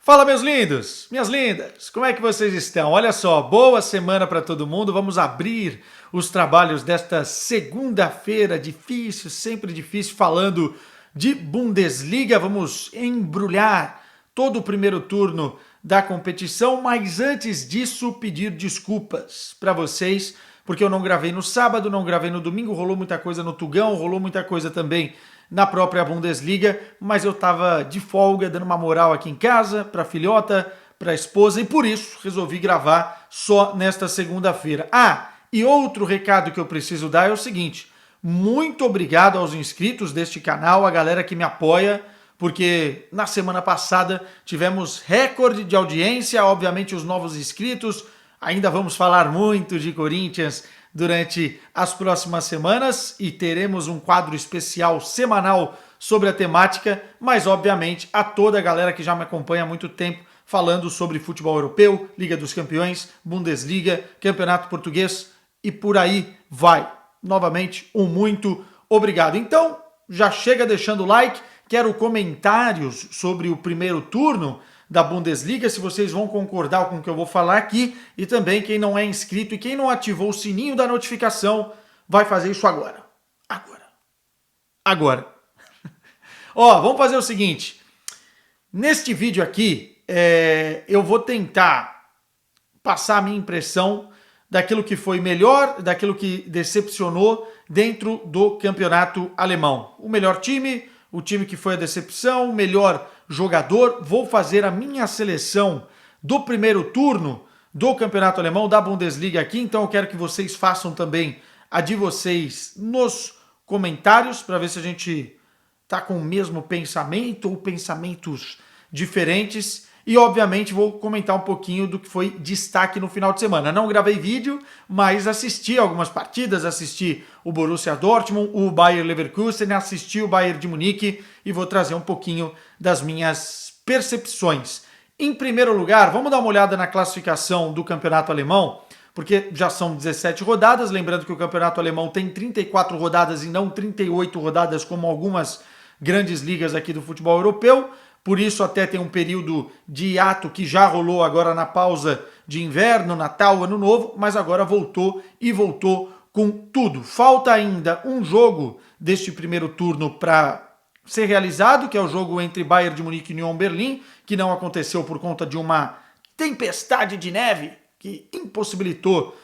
Fala, meus lindos, minhas lindas, como é que vocês estão? Olha só, boa semana para todo mundo. Vamos abrir os trabalhos desta segunda-feira, difícil, sempre difícil, falando de Bundesliga. Vamos embrulhar todo o primeiro turno da competição, mas antes disso, pedir desculpas para vocês, porque eu não gravei no sábado, não gravei no domingo, rolou muita coisa no Tugão, rolou muita coisa também na própria Bundesliga, mas eu tava de folga, dando uma moral aqui em casa, pra filhota, pra esposa, e por isso resolvi gravar só nesta segunda-feira. Ah, e outro recado que eu preciso dar é o seguinte: muito obrigado aos inscritos deste canal, a galera que me apoia, porque na semana passada tivemos recorde de audiência, obviamente os novos inscritos, ainda vamos falar muito de Corinthians durante as próximas semanas e teremos um quadro especial semanal sobre a temática, mas obviamente a toda a galera que já me acompanha há muito tempo falando sobre futebol europeu, Liga dos Campeões, Bundesliga, Campeonato Português e por aí vai. Novamente, um muito obrigado. Então, já chega deixando o like, quero comentários sobre o primeiro turno da Bundesliga, se vocês vão concordar com o que eu vou falar aqui, e também quem não é inscrito e quem não ativou o sininho da notificação, vai fazer isso agora. Agora. Ó, vamos fazer o seguinte, neste vídeo aqui, eu vou tentar passar a minha impressão daquilo que foi melhor, daquilo que decepcionou dentro do campeonato alemão. O melhor time, o time que foi a decepção, o melhor jogador. Vou fazer a minha seleção do primeiro turno do campeonato alemão, da Bundesliga aqui, então eu quero que vocês façam também a de vocês nos comentários, para ver se a gente tá com o mesmo pensamento ou pensamentos diferentes. E, obviamente, vou comentar um pouquinho do que foi destaque no final de semana. Não gravei vídeo, mas assisti algumas partidas, assisti o Borussia Dortmund, o Bayer Leverkusen, assisti o Bayern de Munique e vou trazer um pouquinho das minhas percepções. Em primeiro lugar, vamos dar uma olhada na classificação do campeonato alemão, porque já são 17 rodadas, lembrando que o campeonato alemão tem 34 rodadas e não 38 rodadas, como algumas grandes ligas aqui do futebol europeu. Por isso até tem um período de hiato que já rolou agora na pausa de inverno, Natal, Ano Novo, mas agora voltou e voltou com tudo. Falta ainda um jogo deste primeiro turno para ser realizado, que é o jogo entre Bayern de Munique e Union Berlim, que não aconteceu por conta de uma tempestade de neve que impossibilitou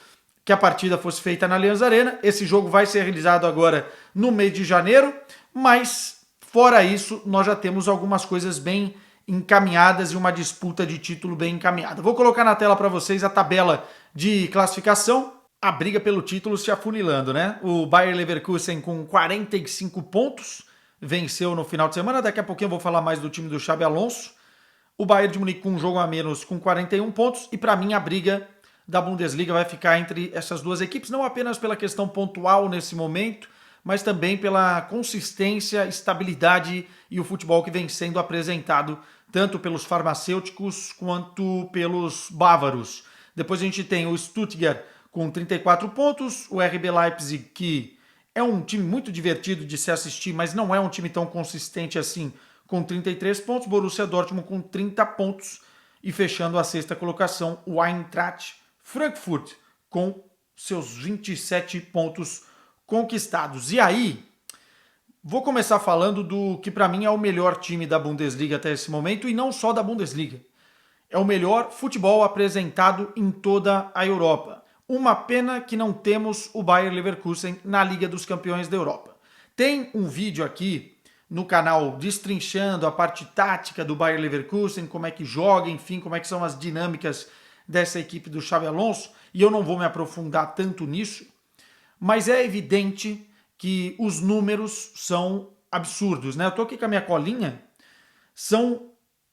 que a partida fosse feita na Allianz Arena. Esse jogo vai ser realizado agora no mês de janeiro, mas fora isso, nós já temos algumas coisas bem encaminhadas e uma disputa de título bem encaminhada. Vou colocar na tela para vocês a tabela de classificação. A briga pelo título se afunilando, né? O Bayer Leverkusen com 45 pontos, venceu no final de semana. Daqui a pouquinho eu vou falar mais do time do Xabi Alonso. O Bayern de Munique com um jogo a menos com 41 pontos. E para mim a briga da Bundesliga vai ficar entre essas duas equipes, não apenas pela questão pontual nesse momento, mas também pela consistência, estabilidade e o futebol que vem sendo apresentado tanto pelos farmacêuticos quanto pelos bávaros. Depois a gente tem o Stuttgart com 34 pontos, o RB Leipzig, que é um time muito divertido de se assistir, mas não é um time tão consistente assim, com 33 pontos, Borussia Dortmund com 30 pontos e fechando a sexta colocação, o Eintracht Frankfurt com seus 27 pontos conquistados. E aí, vou começar falando do que para mim é o melhor time da Bundesliga até esse momento, e não só da Bundesliga. É o melhor futebol apresentado em toda a Europa. Uma pena que não temos o Bayer Leverkusen na Liga dos Campeões da Europa. Tem um vídeo aqui no canal destrinchando a parte tática do Bayer Leverkusen, como é que joga, enfim, como é que são as dinâmicas dessa equipe do Xabi Alonso, e eu não vou me aprofundar tanto nisso, mas é evidente que os números são absurdos, né? Eu tô aqui com a minha colinha, são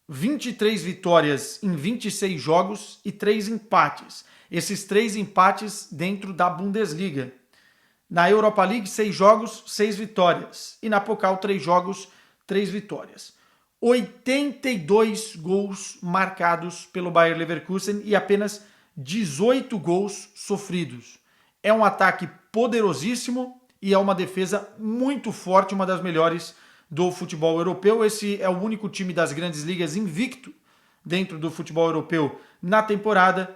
23 vitórias em 26 jogos e 3 empates. Esses 3 empates dentro da Bundesliga. Na Europa League, 6 jogos, 6 vitórias. E na Pokal, 3 jogos, 3 vitórias. 82 gols marcados pelo Bayer Leverkusen e apenas 18 gols sofridos. É um ataque poderosíssimo e é uma defesa muito forte, uma das melhores do futebol europeu. Esse é o único time das grandes ligas invicto dentro do futebol europeu na temporada,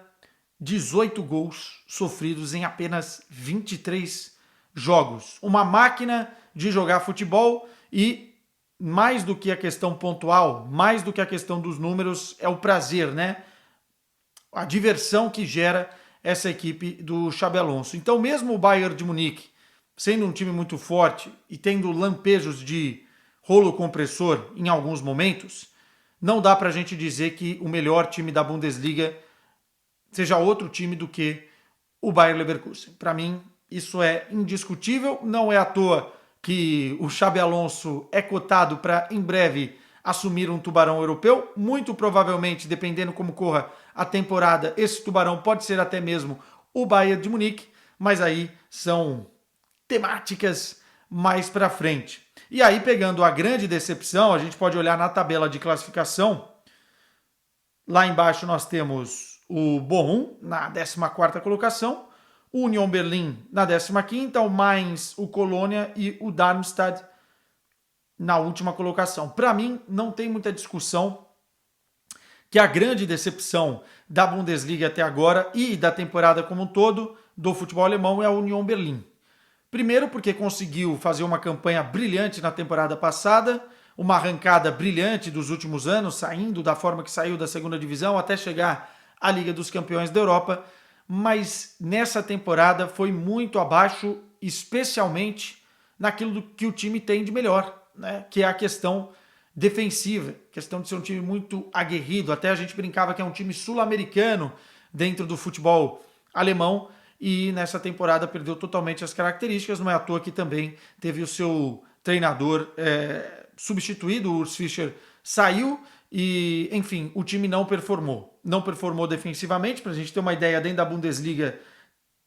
18 gols sofridos em apenas 23 jogos. Uma máquina de jogar futebol e mais do que a questão pontual, mais do que a questão dos números, é o prazer, né? A diversão que gera essa equipe do Xabi Alonso. Então, mesmo o Bayern de Munique, sendo um time muito forte e tendo lampejos de rolo compressor em alguns momentos, não dá para a gente dizer que o melhor time da Bundesliga seja outro time do que o Bayer Leverkusen. Para mim, isso é indiscutível. Não é à toa que o Xabi Alonso é cotado para, em breve, assumir um tubarão europeu. Muito provavelmente, dependendo como corra a temporada, esse tubarão pode ser até mesmo o Bayern de Munique, mas aí são temáticas mais para frente. E aí, pegando a grande decepção, a gente pode olhar na tabela de classificação. Lá embaixo nós temos o Bochum na 14ª colocação, o Union Berlin na 15ª, o Mainz, o Colônia e o Darmstadt na última colocação. Para mim, não tem muita discussão que a grande decepção da Bundesliga até agora e da temporada como um todo do futebol alemão é a Union Berlin. Primeiro porque conseguiu fazer uma campanha brilhante na temporada passada, uma arrancada brilhante dos últimos anos, saindo da forma que saiu da segunda divisão até chegar à Liga dos Campeões da Europa, mas nessa temporada foi muito abaixo, especialmente naquilo que o time tem de melhor, né? Que é a questão defensiva, questão de ser um time muito aguerrido. Até a gente brincava que é um time sul-americano dentro do futebol alemão, e nessa temporada perdeu totalmente as características. Não é à toa que também teve o seu treinador substituído, o Urs Fischer saiu e, enfim, o time não performou. Não performou defensivamente. Para a gente ter uma ideia, dentro da Bundesliga,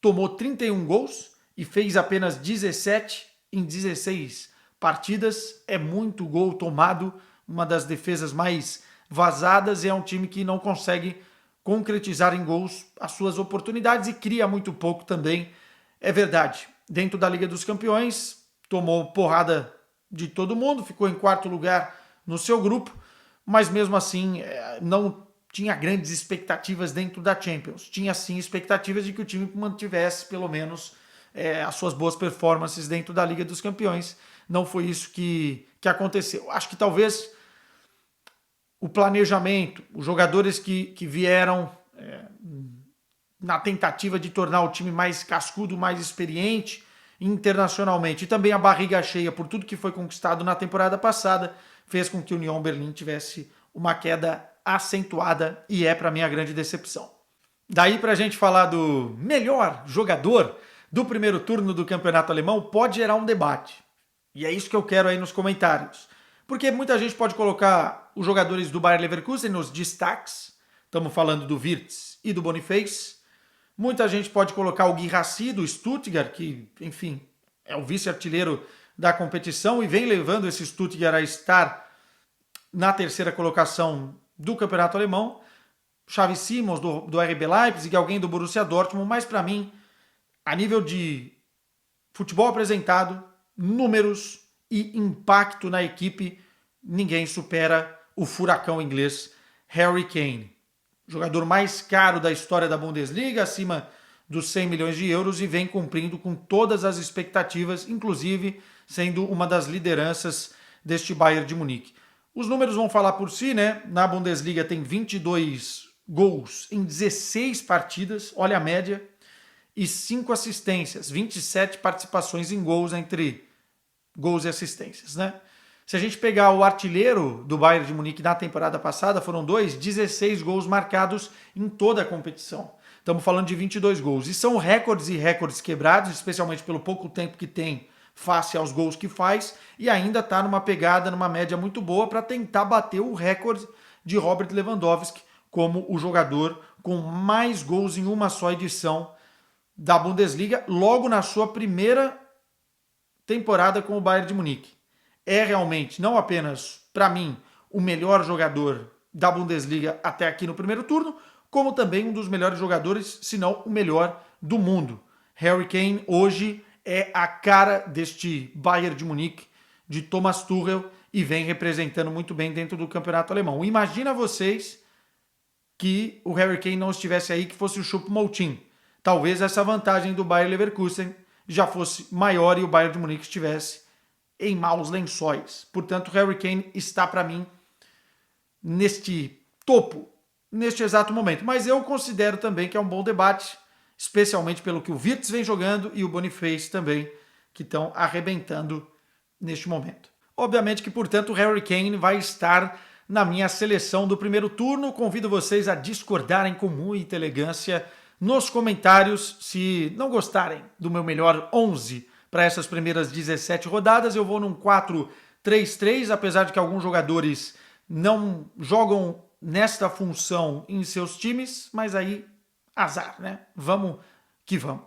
tomou 31 gols e fez apenas 17 em 16 partidas. É muito gol tomado, uma das defesas mais vazadas, e é um time que não consegue concretizar em gols as suas oportunidades e cria muito pouco também. É verdade, dentro da Liga dos Campeões, tomou porrada de todo mundo, ficou em 4º lugar no seu grupo, mas mesmo assim não tinha grandes expectativas dentro da Champions. Tinha sim expectativas de que o time mantivesse pelo menos as suas boas performances dentro da Liga dos Campeões. Não foi isso que aconteceu. Acho que talvez o planejamento, os jogadores que vieram na tentativa de tornar o time mais cascudo, mais experiente internacionalmente, e também a barriga cheia por tudo que foi conquistado na temporada passada, fez com que o Union Berlin tivesse uma queda acentuada, e é para mim a grande decepção. Daí, para a gente falar do melhor jogador do primeiro turno do campeonato alemão, pode gerar um debate. E é isso que eu quero aí nos comentários. Porque muita gente pode colocar os jogadores do Bayer Leverkusen nos destaques. Estamos falando do Wirtz e do Boniface. Muita gente pode colocar o Guirassy do Stuttgart, que, enfim, é o vice-artilheiro da competição e vem levando esse Stuttgart a estar na 3ª colocação do campeonato alemão. Xavi Simons do RB Leipzig, alguém do Borussia Dortmund, mas para mim, a nível de futebol apresentado, números e impacto na equipe, ninguém supera o furacão inglês Harry Kane. Jogador mais caro da história da Bundesliga, acima dos 100 milhões de euros, e vem cumprindo com todas as expectativas, inclusive sendo uma das lideranças deste Bayern de Munique. Os números vão falar por si, né? Na Bundesliga tem 22 gols em 16 partidas, olha a média, e 5 assistências, 27 participações em gols entre gols e assistências, né? Se a gente pegar o artilheiro do Bayern de Munique na temporada passada, foram 16 gols marcados em toda a competição. Estamos falando de 22 gols. E são recordes e recordes quebrados, especialmente pelo pouco tempo que tem face aos gols que faz, e ainda está numa pegada, numa média muito boa para tentar bater o recorde de Robert Lewandowski como o jogador com mais gols em uma só edição da Bundesliga, logo na sua primeira temporada com o Bayern de Munique. É realmente, não apenas, para mim, o melhor jogador da Bundesliga até aqui no primeiro turno, como também um dos melhores jogadores, se não o melhor do mundo. Harry Kane hoje é a cara deste Bayern de Munique, de Thomas Tuchel, e vem representando muito bem dentro do campeonato alemão. Imagina vocês que o Harry Kane não estivesse aí, que fosse o Choupo-Moting. Talvez essa vantagem do Bayer Leverkusen já fosse maior e o Bayern de Munique estivesse em maus lençóis. Portanto, o Harry Kane está para mim neste topo, neste exato momento. Mas eu considero também que é um bom debate, especialmente pelo que o Wirtz vem jogando e o Boniface também, que estão arrebentando neste momento. Obviamente que, portanto, o Harry Kane vai estar na minha seleção do primeiro turno. Convido vocês a discordarem com muita elegância nos comentários. Se não gostarem do meu melhor 11 para essas primeiras 17 rodadas, eu vou num 4-3-3, apesar de que alguns jogadores não jogam nesta função em seus times, mas aí azar, né? Vamos que vamos.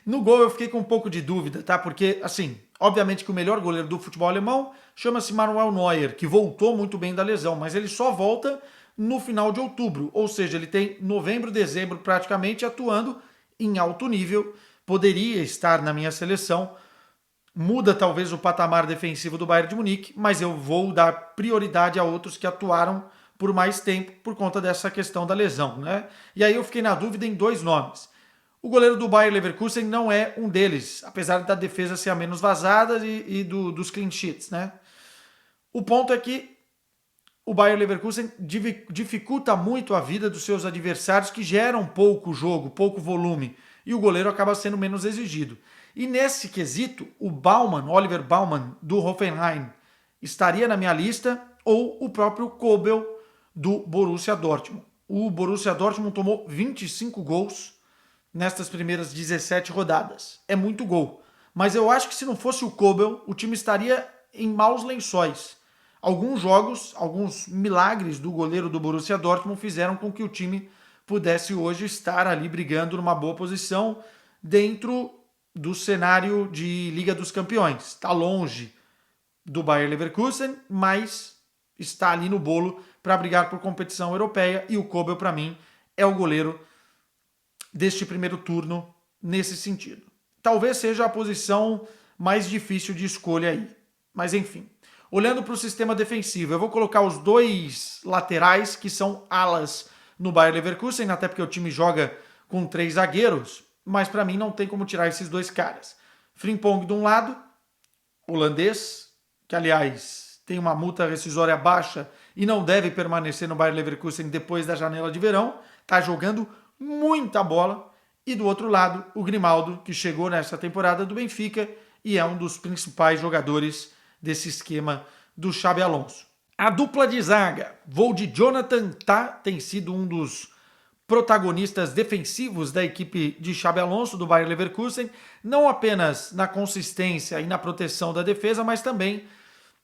No gol eu fiquei com um pouco de dúvida, tá? Porque, assim, obviamente que o melhor goleiro do futebol alemão chama-se Manuel Neuer, que voltou muito bem da lesão, mas ele só volta no final de outubro, ou seja, ele tem novembro, dezembro praticamente atuando em alto nível, poderia estar na minha seleção, muda talvez o patamar defensivo do Bayern de Munique, mas eu vou dar prioridade a outros que atuaram por mais tempo por conta dessa questão da lesão, né? E aí eu fiquei na dúvida em dois nomes. O goleiro do Bayer Leverkusen não é um deles, apesar da defesa ser a menos vazada e dos clean sheets, né? O ponto é que o Bayer Leverkusen dificulta muito a vida dos seus adversários que geram pouco jogo, pouco volume, e o goleiro acaba sendo menos exigido. E nesse quesito, o Baumann, Oliver Baumann, do Hoffenheim, estaria na minha lista, ou o próprio Kobel, do Borussia Dortmund. O Borussia Dortmund tomou 25 gols nestas primeiras 17 rodadas. É muito gol. Mas eu acho que se não fosse o Kobel, o time estaria em maus lençóis. Alguns jogos, alguns milagres do goleiro do Borussia Dortmund fizeram com que o time pudesse hoje estar ali brigando numa boa posição dentro do cenário de Liga dos Campeões. Está longe do Bayer Leverkusen, mas está ali no bolo para brigar por competição europeia, e o Kobel, para mim, é o goleiro deste primeiro turno nesse sentido. Talvez seja a posição mais difícil de escolha aí. Mas enfim, olhando para o sistema defensivo, eu vou colocar os dois laterais que são alas no Bayer Leverkusen, até porque o time joga com 3 zagueiros, mas para mim não tem como tirar esses dois caras. Frimpong de um lado, holandês, que aliás tem uma multa rescisória baixa e não deve permanecer no Bayer Leverkusen depois da janela de verão, está jogando muita bola. E do outro lado, o Grimaldo, que chegou nessa temporada do Benfica e é um dos principais jogadores desse esquema do Xabi Alonso. A dupla de zaga, vou de Jonathan Tah, tem sido um dos protagonistas defensivos da equipe de Xabi Alonso, do Bayer Leverkusen, não apenas na consistência e na proteção da defesa, mas também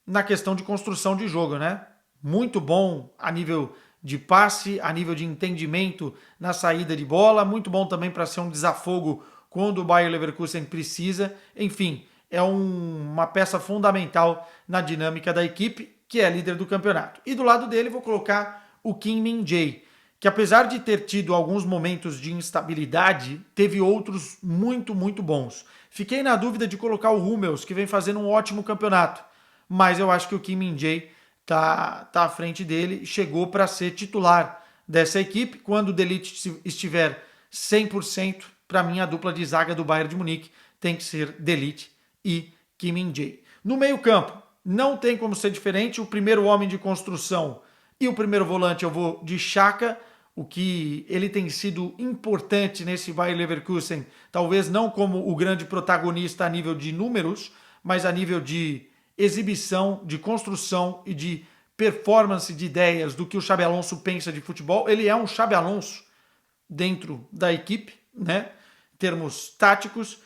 na questão de construção de jogo, né? Muito bom a nível de passe, a nível de entendimento na saída de bola, muito bom também para ser um desafogo quando o Bayer Leverkusen precisa. Enfim, é uma peça fundamental na dinâmica da equipe, que é líder do campeonato. E do lado dele vou colocar o Kim Min-jae, que apesar de ter tido alguns momentos de instabilidade, teve outros muito, muito bons. Fiquei na dúvida de colocar o Hummels, que vem fazendo um ótimo campeonato, mas eu acho que o Kim Min-jae tá à frente dele e chegou para ser titular dessa equipe. Quando o De Ligt estiver 100%, para mim a dupla de zaga do Bayern de Munique tem que ser De Ligt e Kim Min-jae. No meio-campo, não tem como ser diferente. O primeiro homem de construção e o primeiro volante eu vou de Xhaka, o que ele tem sido importante nesse Bayer Leverkusen, talvez não como o grande protagonista a nível de números, mas a nível de exibição, de construção e de performance de ideias do que o Xabi Alonso pensa de futebol. Ele é um Xabi Alonso dentro da equipe, né? Em termos táticos.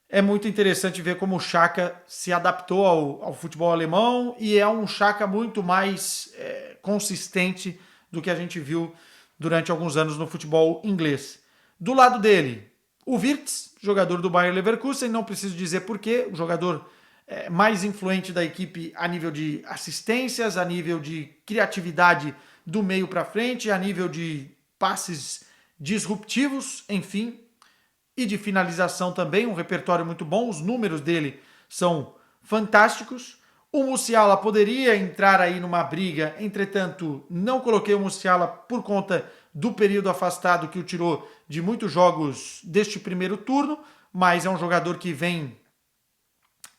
É muito interessante ver como o Xhaka se adaptou ao futebol alemão e é um Xhaka muito mais consistente do que a gente viu durante alguns anos no futebol inglês. Do lado dele, o Wirtz, jogador do Bayer Leverkusen, não preciso dizer porquê, o jogador mais influente da equipe a nível de assistências, a nível de criatividade do meio para frente, a nível de passes disruptivos, enfim, e de finalização também, um repertório muito bom, os números dele são fantásticos. O Musiala poderia entrar aí numa briga, entretanto, não coloquei o Musiala por conta do período afastado que o tirou de muitos jogos deste primeiro turno, mas é um jogador que vem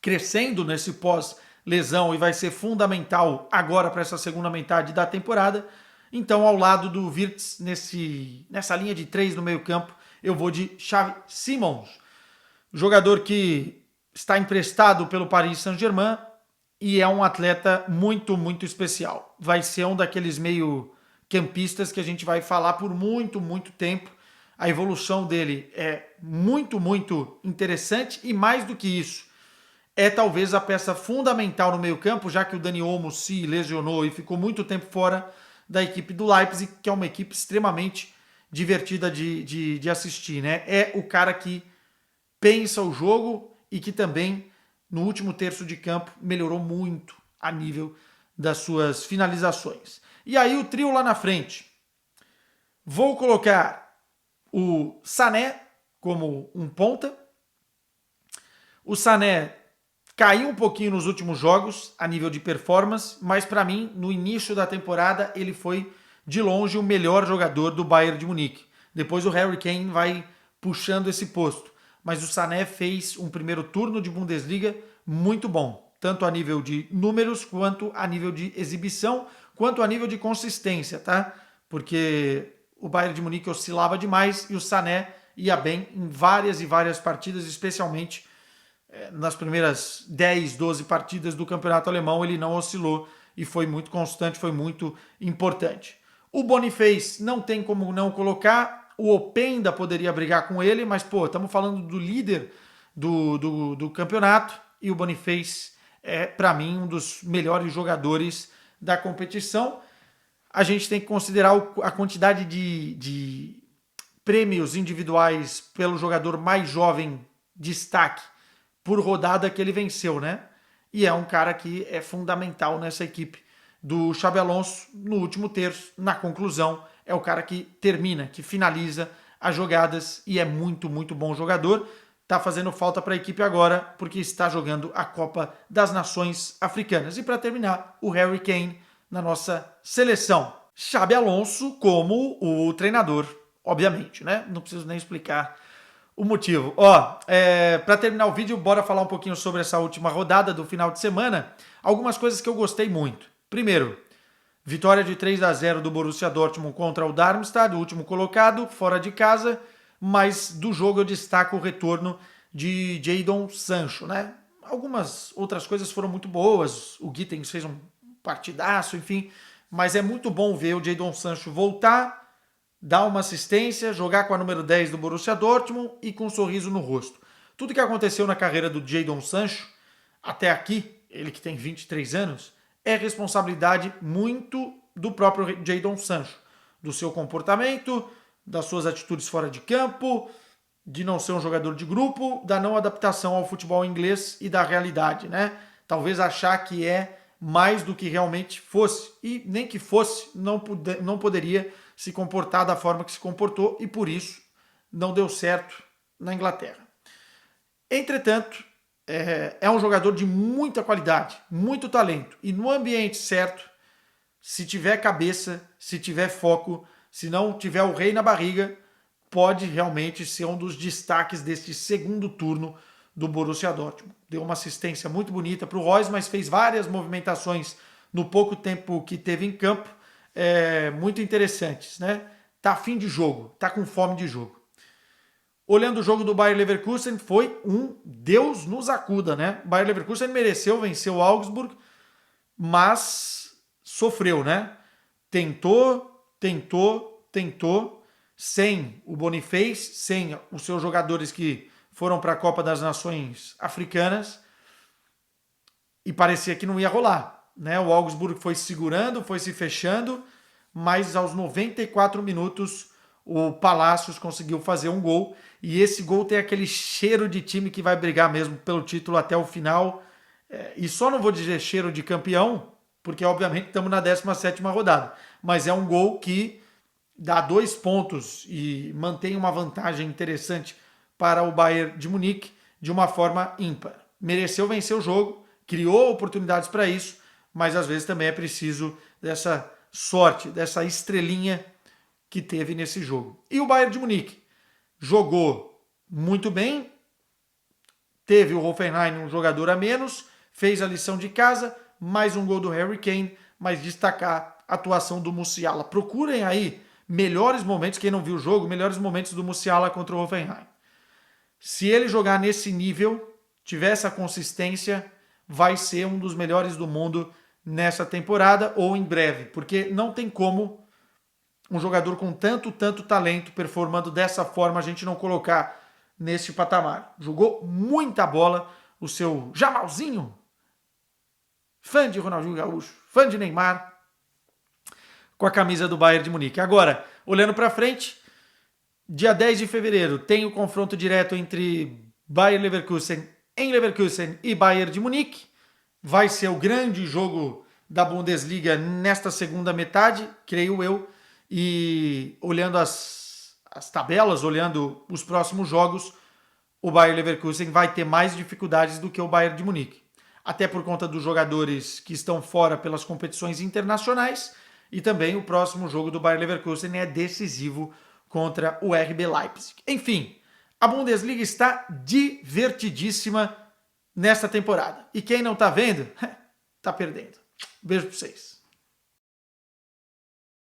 crescendo nesse pós-lesão e vai ser fundamental agora para essa segunda metade da temporada. Então, ao lado do Wirtz, nessa linha de 3 no meio-campo, eu vou de Xavi Simons, jogador que está emprestado pelo Paris Saint-Germain e é um atleta muito, muito especial. Vai ser um daqueles meio-campistas que a gente vai falar por muito, muito tempo. A evolução dele é muito, muito interessante e mais do que isso, é talvez a peça fundamental no meio-campo, já que o Dani Olmo se lesionou e ficou muito tempo fora da equipe do Leipzig, que é uma equipe extremamente divertida de assistir, né? É o cara que pensa o jogo e que também, no último terço de campo, melhorou muito a nível das suas finalizações. E aí o trio lá na frente. Vou colocar o Sané como um ponta. O Sané caiu um pouquinho nos últimos jogos a nível de performance, mas para mim, no início da temporada, ele foi de longe o melhor jogador do Bayern de Munique. Depois o Harry Kane vai puxando esse posto. Mas o Sané fez um primeiro turno de Bundesliga muito bom, tanto a nível de números, quanto a nível de exibição, quanto a nível de consistência, tá? Porque o Bayern de Munique oscilava demais e o Sané ia bem em várias e várias partidas, especialmente nas primeiras 10, 12 partidas do campeonato alemão, ele não oscilou e foi muito constante, foi muito importante. O Boniface não tem como não colocar, o Openda poderia brigar com ele, mas, pô, estamos falando do líder do campeonato e o Boniface é, para mim, um dos melhores jogadores da competição. A gente tem que considerar a quantidade de prêmios individuais pelo jogador mais jovem destaque por rodada que ele venceu, né? E é um cara que é fundamental nessa equipe do Xabi Alonso no último terço, na conclusão, é o cara que termina, que finaliza as jogadas e é muito, muito bom jogador. Tá fazendo falta para a equipe agora, porque está jogando a Copa das Nações Africanas. E para terminar, o Harry Kane na nossa seleção. Xabi Alonso como o treinador, obviamente, né? Não preciso nem explicar o motivo. Ó, para terminar o vídeo, bora falar um pouquinho sobre essa última rodada do final de semana. Algumas coisas que eu gostei muito. Primeiro, vitória de 3-0 do Borussia Dortmund contra o Darmstadt, o último colocado, fora de casa. Mas do jogo eu destaco o retorno de Jadon Sancho, né? Algumas outras coisas foram muito boas. O Gittens fez um partidaço, enfim. Mas é muito bom ver o Jadon Sancho voltar, dar uma assistência, jogar com a número 10 do Borussia Dortmund e com um sorriso no rosto. Tudo que aconteceu na carreira do Jadon Sancho, até aqui, ele que tem 23 anos, é responsabilidade muito do próprio Jadon Sancho, do seu comportamento, das suas atitudes fora de campo, de não ser um jogador de grupo, da não adaptação ao futebol inglês e da realidade, né? Talvez achar que é mais do que realmente fosse, e nem que fosse, não poderia se comportar da forma que se comportou e por isso não deu certo na Inglaterra. Entretanto, é um jogador de muita qualidade, muito talento e no ambiente certo, se tiver cabeça, se tiver foco, se não tiver o rei na barriga, pode realmente ser um dos destaques deste segundo turno do Borussia Dortmund. Deu uma assistência muito bonita para o Reus, mas fez várias movimentações no pouco tempo que teve em campo, muito interessantes, né? Tá afim de jogo, tá com fome de jogo. Olhando o jogo do Bayer Leverkusen, foi um Deus nos acuda, né? O Bayer Leverkusen mereceu vencer o Augsburg, mas sofreu, né? Tentou, sem o Boniface, sem os seus jogadores que foram para a Copa das Nações Africanas, e parecia que não ia rolar, né? O Augsburg foi se segurando, foi se fechando, mas aos 94 minutos o Palacios conseguiu fazer um gol, e esse gol tem aquele cheiro de time que vai brigar mesmo pelo título até o final, e só não vou dizer cheiro de campeão, porque obviamente estamos na 17ª rodada, mas é um gol que dá 2 pontos e mantém uma vantagem interessante para o Bayern de Munique de uma forma ímpar. Mereceu vencer o jogo, criou oportunidades para isso, mas às vezes também é preciso dessa sorte, dessa estrelinha que teve nesse jogo. E o Bayern de Munique jogou muito bem, teve o Hoffenheim um jogador a menos, fez a lição de casa, mais um gol do Harry Kane, mas destacar a atuação do Musiala. Procurem aí melhores momentos, quem não viu o jogo, melhores momentos do Musiala contra o Hoffenheim. Se ele jogar nesse nível, tiver essa consistência, vai ser um dos melhores do mundo nessa temporada ou em breve, porque não tem como um jogador com tanto talento performando dessa forma a gente não colocar nesse patamar. Jogou muita bola, o seu Jamalzinho, fã de Ronaldinho Gaúcho, fã de Neymar, com a camisa do Bayern de Munique. Agora, olhando para frente, dia 10 de fevereiro tem o confronto direto entre Bayer Leverkusen em Leverkusen e Bayern de Munique. Vai ser o grande jogo da Bundesliga nesta segunda metade, creio eu. E olhando as tabelas, olhando os próximos jogos, o Bayer Leverkusen vai ter mais dificuldades do que o Bayern de Munique. Até por conta dos jogadores que estão fora pelas competições internacionais. E também o próximo jogo do Bayer Leverkusen é decisivo contra o RB Leipzig. Enfim, a Bundesliga está divertidíssima nesta temporada. E quem não está vendo, está perdendo. Beijo para vocês.